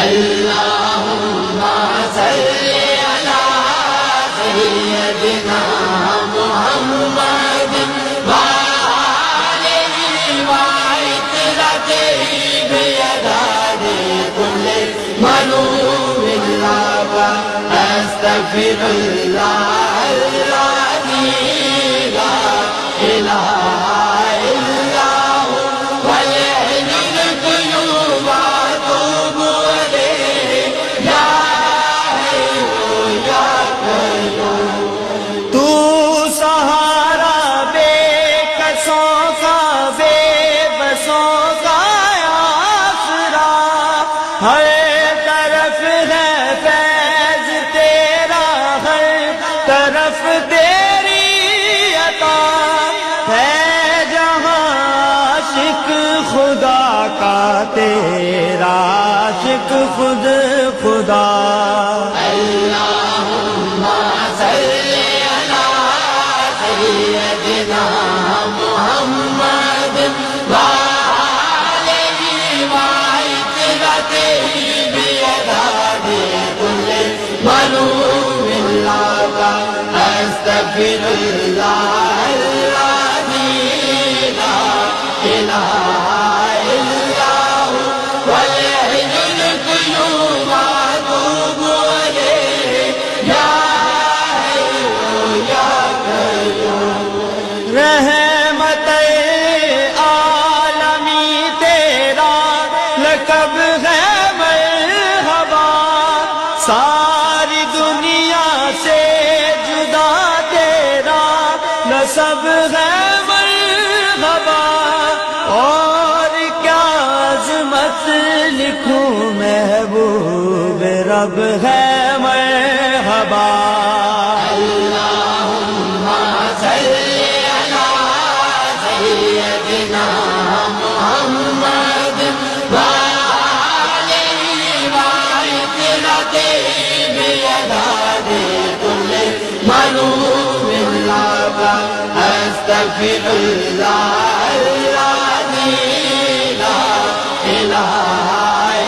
اللہم صلی علی سیدنا محمد وآلہ وعطرتہ بیداد کل ملوم اللہ استغفر اللہ الذی لا الہ الا هو والحی القیوم واتوب الیہ یا حی یا قیوم۔ تو سہارا بے کسوں کا بے بسوں کا آسرا، ہر طرف ہے فیض تیرا، ہر طرف تیری عطا ہے، جہاں عاشق خدا کا تیرا عاشق خود خدا۔ اللہم صلی علی سیدنا محمد وآلہ وعطرتہ بیداد کل ملوم اللہ استغفر اللہ الذی لا الہ الا هو والحی القیوم واتوب الیہ یا حی یا قیوم۔ رحمت عالمی تیرا لقب ہے مرحبا، ساری دنیا سے جدا تیرا نسب ہے مرحبا، اور کیا عظمت لکھوں محبوب رب ہے مرحبا۔ اللہم صلی علی سیدنا محمد وآلہ وعطرتہ بیداد کل ملوم اللہ استغفر اللہ الذی لا الہ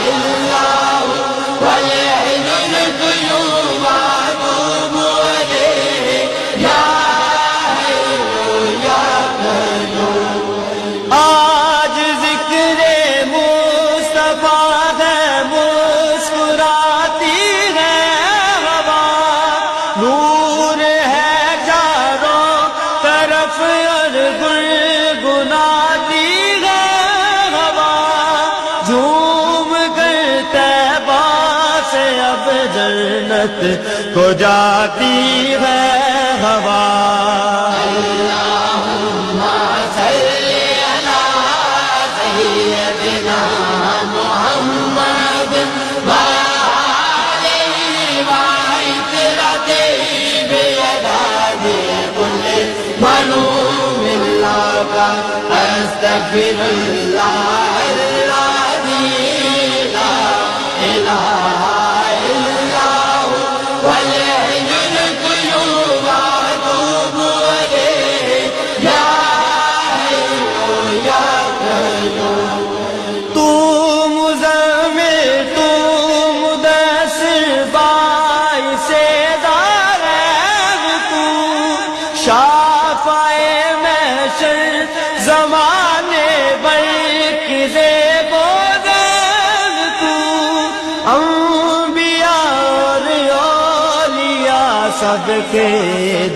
الا هو والحی القیوم واتوب الیہ یا حی یا قیوم۔ آج ذکر مصطفیٰ ہے، مسکراتی ہے ہوا، نور ہے چاروں طرف اور گنگناتی ہے ہوا، جھوم کر طیبہ سے اب جنت کو جاتی ہے ہوا۔ اللہم صلی علی سیدنا محمد وآلہ وعطرتہ بیداد کل ملوم اللہ استغفر اللہ الذی لا الہ الا هو والحی القیوم واتوب الیہ یا حی یا قیوم۔ تو مزمل تو مدثر باعث دارین، تو شافع محشر زمانے بلک زیب و زین، تو انبیاء اور اولیاء سب کے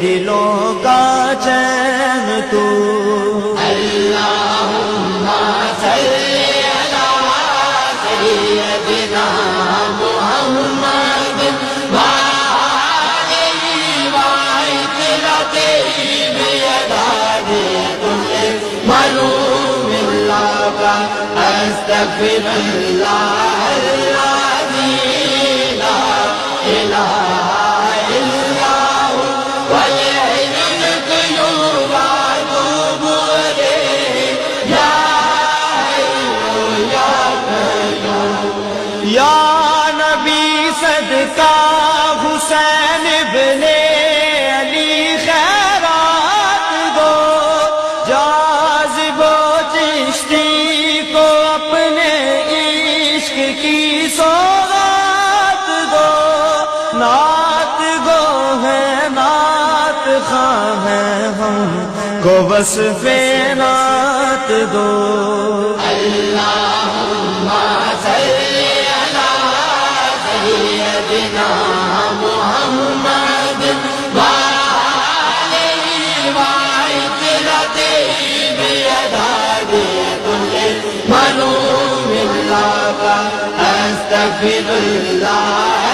دلوں کا چین، تو اللہم صلی علی سیدنا محمد وآلہ وعطرتہ بیداد کل ملوم اللہ استغفر اللہ الذی لا الہ الا هو والحی القیوم واتوب الیہ یا حی یا قیوم۔ یا نبی صدقہ حسین ابن علی خیرات دو، جاذب و چشتی کو اپنے عشق کی سوغات نعت گو ہے نعت خواں ہیں ہم کو وصف نعت دو اللہم صلی علی سیدنا محمد وآلہ وعطرتہ بیداد کل منوم اللہ استغفر اللہ